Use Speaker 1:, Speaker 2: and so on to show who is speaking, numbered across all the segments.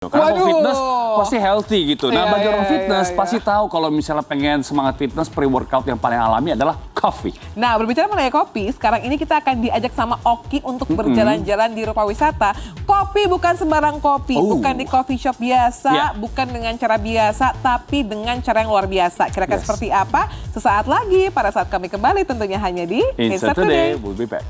Speaker 1: Karena kalau
Speaker 2: Waduh.
Speaker 1: fitness pasti healthy gitu. Nah,
Speaker 2: Iya,
Speaker 1: bagi orang
Speaker 2: iya,
Speaker 1: fitness
Speaker 2: iya.
Speaker 1: pasti tahu kalau misalnya pengen semangat fitness, pre-workout yang paling alami adalah coffee.
Speaker 2: Nah, berbicara mengenai kopi, sekarang ini kita akan diajak sama Oki untuk berjalan-jalan di Rupa Wisata. Kopi bukan sembarang kopi, bukan di coffee shop biasa, bukan dengan cara biasa, tapi dengan cara yang luar biasa. Kira-kira seperti apa? Sesaat lagi, pada saat kami kembali tentunya hanya di
Speaker 1: Insert Today, we'll be back.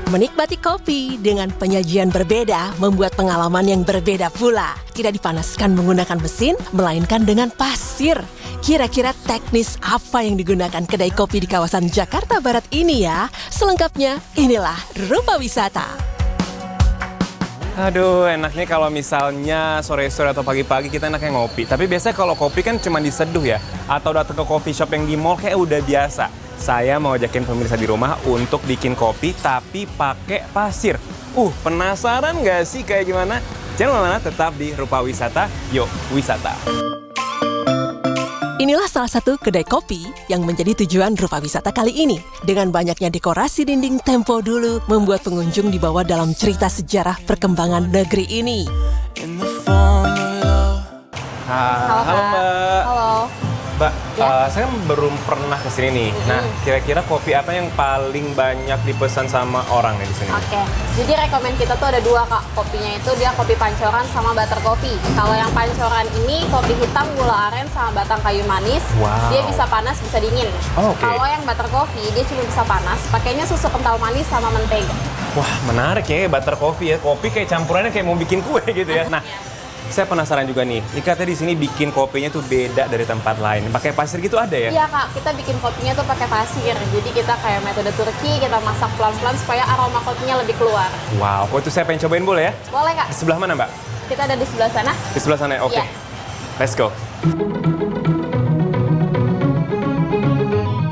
Speaker 3: Menikmati kopi dengan penyajian berbeda membuat pengalaman yang berbeda pula. Tidak dipanaskan menggunakan mesin, melainkan dengan pasir. Kira-kira teknis apa yang digunakan kedai kopi di kawasan Jakarta Barat ini ya? Selengkapnya, inilah Rupa Wisata.
Speaker 4: Aduh, enaknya kalau misalnya sore-sore atau pagi-pagi kita enaknya ngopi. Tapi biasanya kalau kopi kan cuma diseduh ya. Atau datang ke coffee shop yang di mall kayak udah biasa. Saya mau ajakin pemirsa di rumah untuk bikin kopi tapi pakai pasir. Penasaran nggak sih kayak gimana? Jangan kemana-mana, tetap di Rupa Wisata. Yuk, wisata.
Speaker 3: Inilah salah satu kedai kopi yang menjadi tujuan Rupa Wisata kali ini. Dengan banyaknya dekorasi dinding tempo dulu, membuat pengunjung dibawa dalam cerita sejarah perkembangan negeri ini.
Speaker 4: Halo Mbak.
Speaker 5: Halo.
Speaker 4: Mbak, saya belum pernah ke sini nih. Nah, kira-kira kopi apa yang paling banyak dipesan sama orang nih di sini?
Speaker 5: Oke, jadi rekomen kita tuh ada dua Kak. Kopinya itu dia kopi pancoran sama butter coffee. Kalau yang pancoran ini kopi hitam gula aren sama batang kayu manis.
Speaker 4: Wow.
Speaker 5: Dia bisa panas, bisa dingin.
Speaker 4: Oh, oke.
Speaker 5: Kalau yang butter coffee dia cuma bisa panas. Pakainya susu kental manis sama mentega.
Speaker 4: Wah, menarik ya butter coffee ya. Kopi kayak campurannya kayak mau bikin kue gitu ya. Nah, saya penasaran juga nih. Katanya di sini bikin kopinya tuh beda dari tempat lain. Pakai pasir gitu ada ya?
Speaker 5: Iya Kak, kita bikin kopinya tuh pakai pasir. Jadi kita kayak metode Turki, kita masak pelan-pelan supaya aroma kopinya lebih keluar.
Speaker 4: Wow, kok itu saya pengen cobain boleh ya?
Speaker 5: Boleh Kak.
Speaker 4: Di sebelah mana Mbak?
Speaker 5: Kita ada di sebelah sana.
Speaker 4: Di sebelah sana ya? Oke.
Speaker 5: Iya.
Speaker 4: Let's go.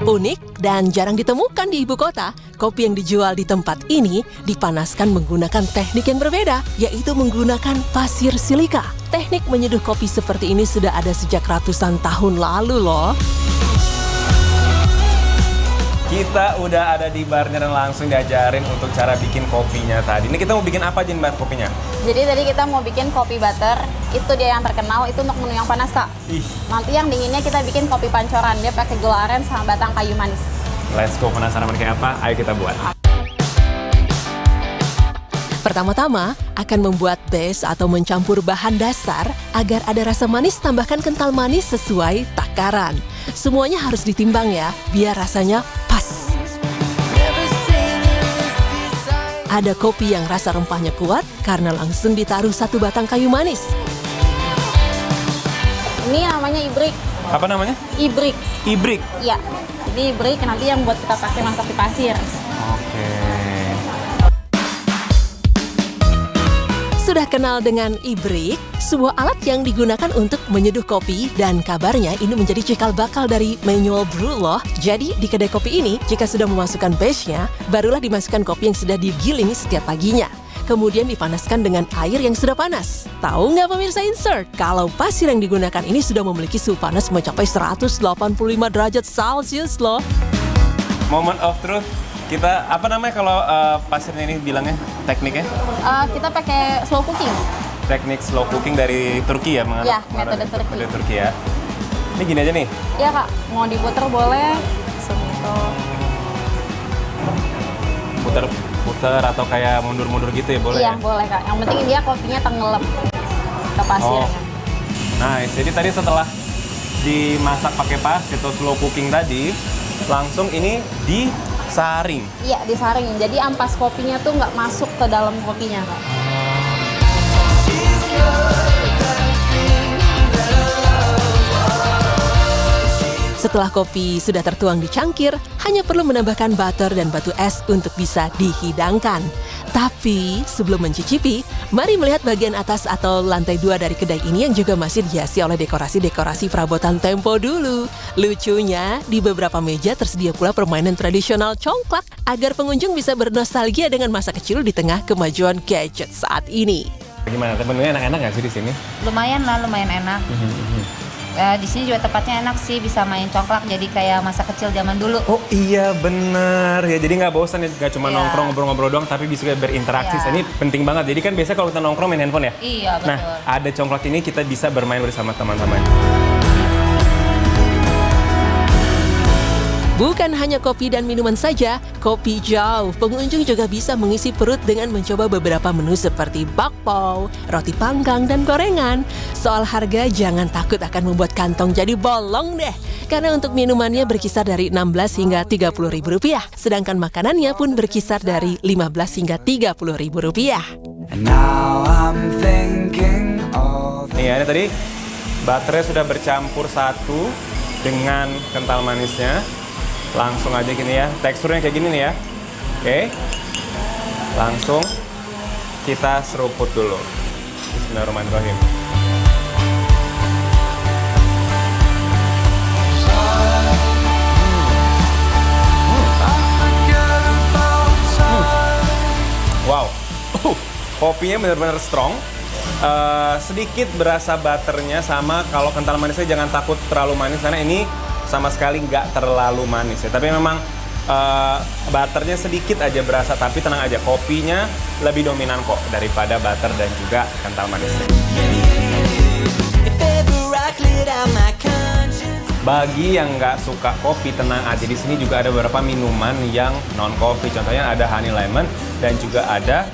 Speaker 3: Unik dan jarang ditemukan di ibu kota, kopi yang dijual di tempat ini dipanaskan menggunakan teknik yang berbeda, yaitu menggunakan pasir silika. Teknik menyeduh kopi seperti ini sudah ada sejak ratusan tahun lalu loh.
Speaker 4: Kita udah ada di barnya dan langsung diajarin untuk cara bikin kopinya tadi. Ini kita mau bikin apa aja nih Mbak kopinya?
Speaker 5: Jadi tadi kita mau bikin kopi butter, itu dia yang terkenal, itu untuk menu yang panas Kak. Nanti yang dinginnya kita bikin kopi pancoran, dia pakai gula aren sama batang kayu manis.
Speaker 4: Let's go, penasaran kayak apa? Ayo kita buat.
Speaker 3: Pertama-tama akan membuat base atau mencampur bahan dasar agar ada rasa manis, tambahkan kental manis sesuai takaran. Semuanya harus ditimbang ya, biar rasanya pas. Ada kopi yang rasa rempahnya kuat karena langsung ditaruh satu batang kayu manis.
Speaker 5: Ini namanya ibrik.
Speaker 4: Apa namanya?
Speaker 5: Ibrik.
Speaker 4: Ibrik.
Speaker 5: Iya. Ini ibrik nanti yang buat kita pakai masak di pasir.
Speaker 4: Oke.
Speaker 3: Sudah kenal dengan ibrik, sebuah alat yang digunakan untuk menyeduh kopi dan kabarnya ini menjadi cikal bakal dari manual brew loh. Jadi di kedai kopi ini, jika sudah memasukkan base-nya, barulah dimasukkan kopi yang sudah digiling setiap paginya. Kemudian dipanaskan dengan air yang sudah panas. Tahu nggak pemirsa Insert? Kalau pasir yang digunakan ini sudah memiliki suhu panas mencapai 185 derajat Celcius loh.
Speaker 4: Moment of truth. Kita, apa namanya kalau pasirnya ini bilangnya, tekniknya?
Speaker 5: Kita pakai slow cooking.
Speaker 4: Teknik slow cooking dari Turki ya?
Speaker 5: Iya, metode Turki.
Speaker 4: Metode Turki ya. Ini gini aja nih?
Speaker 5: Iya Kak, mau diputer boleh. Langsung gitu.
Speaker 4: Puter atau kayak mundur-mundur gitu ya boleh?
Speaker 5: Iya,
Speaker 4: Ya?
Speaker 5: boleh Kak. Yang penting dia kopinya tenggelam ke pasirnya.
Speaker 4: Nice, jadi tadi setelah dimasak pakai pasir atau slow cooking tadi, langsung ini disaring.
Speaker 5: Iya, disaring. Jadi ampas kopinya tuh nggak masuk ke dalam kopinya Kak.
Speaker 3: Setelah kopi sudah tertuang di cangkir, hanya perlu menambahkan butter dan batu es untuk bisa dihidangkan. Tapi sebelum mencicipi, mari melihat bagian atas atau lantai 2 dari kedai ini yang juga masih dihiasi oleh dekorasi-dekorasi perabotan tempo dulu. Lucunya, di beberapa meja tersedia pula permainan tradisional congklak agar pengunjung bisa bernostalgia dengan masa kecil di tengah kemajuan gadget saat ini.
Speaker 4: Gimana? Menunya enak-enak nggak sih di sini?
Speaker 6: Lumayan lah, lumayan enak. Di sini juga tempatnya enak sih, bisa main congklak jadi kayak masa kecil zaman dulu.
Speaker 4: Oh iya bener ya, jadi nggak bosan ya, nggak cuma
Speaker 6: Iya.
Speaker 4: nongkrong ngobrol-ngobrol doang, tapi bisa juga berinteraksi.
Speaker 6: Iya.
Speaker 4: Ini penting banget. Jadi kan biasanya kalau kita nongkrong main handphone ya.
Speaker 6: Iya, betul.
Speaker 4: Nah ada congklak ini kita bisa bermain bersama teman-teman.
Speaker 3: Bukan hanya kopi dan minuman saja, Kopi Jauh. Pengunjung juga bisa mengisi perut dengan mencoba beberapa menu seperti bakpao, roti panggang, dan gorengan. Soal harga, jangan takut akan membuat kantong jadi bolong deh. Karena untuk minumannya berkisar dari 16 hingga 30 ribu rupiah. Sedangkan makanannya pun berkisar dari 15 hingga 30 ribu rupiah.
Speaker 4: Nih ya, ini tadi baterai sudah bercampur satu dengan kental manisnya. Langsung aja gini ya, teksturnya kayak gini nih ya. Oke, langsung kita seruput dulu. Bismillahirrahmanirrahim. Wow, kopinya benar-benar strong. Sedikit berasa butternya, sama kalau kental manisnya jangan takut terlalu manis karena ini sama sekali nggak terlalu manis ya. Tapi memang butternya sedikit aja berasa, tapi tenang aja, kopinya lebih dominan kok daripada butter dan juga kental manisnya. Bagi yang nggak suka kopi, tenang aja, di sini juga ada beberapa minuman yang non kopi. Contohnya ada honey lemon dan juga ada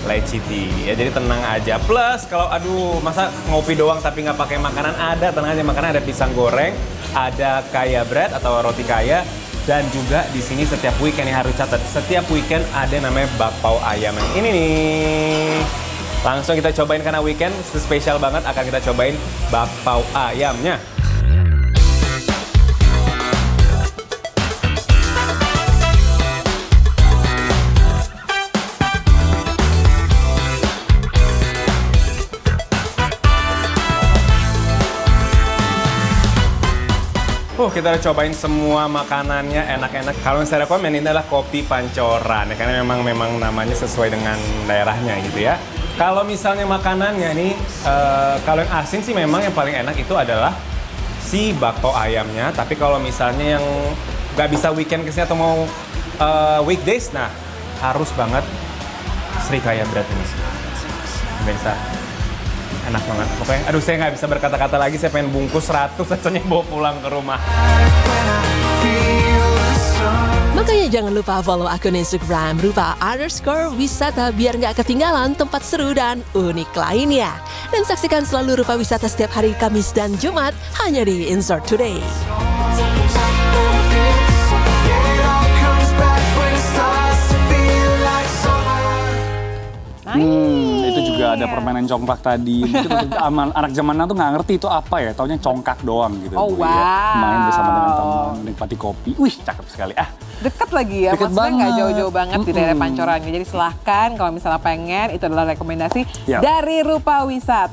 Speaker 4: lychee tea. Ya jadi tenang aja. Plus kalau aduh masa ngopi doang tapi nggak pakai makanan, ada, tenang aja, makanan ada pisang goreng, ada kaya bread atau roti kaya, dan juga di sini setiap weekend yang harus catat, setiap weekend ada namanya bakpao ayam yang ini nih. Langsung kita cobain karena weekend spesial banget, akan kita cobain bakpao ayamnya. Kita udah cobain semua makanannya, enak-enak. Kalau yang saya rekomen ini adalah kopi pancoran, ya, karena memang namanya sesuai dengan daerahnya gitu ya. Kalau misalnya makanannya nih, kalau yang asin sih memang yang paling enak itu adalah si bakpao ayamnya. Tapi kalau misalnya yang nggak bisa weekend kesini atau mau weekdays, nah harus banget Srikaya bread ini. Bisa. Enak banget. Oke, aduh saya nggak bisa berkata-kata lagi, saya pengen bungkus 100 rasanya bawa pulang ke rumah.
Speaker 3: Makanya jangan lupa follow akun Instagram rupa_wisata biar nggak ketinggalan tempat seru dan unik lainnya. Dan saksikan selalu Rupa Wisata setiap hari Kamis dan Jumat hanya di Insert Today.
Speaker 1: Itu juga ada permainan congklak tadi. Mungkin untuk anak zaman now tuh nggak ngerti itu apa ya, taunya congkak doang gitu.
Speaker 2: Oh,
Speaker 1: Bu, ya.
Speaker 2: wow.
Speaker 1: Main bersama dengan teman, menikmati kopi. Wih, cakep sekali.
Speaker 2: Deket lagi ya,
Speaker 1: Deket
Speaker 2: maksudnya nggak
Speaker 1: banget.
Speaker 2: jauh-jauh banget di daerah Pancoran. Jadi silahkan kalau misalnya pengen, itu adalah rekomendasi
Speaker 1: Yap.
Speaker 2: dari Rupa Wisata.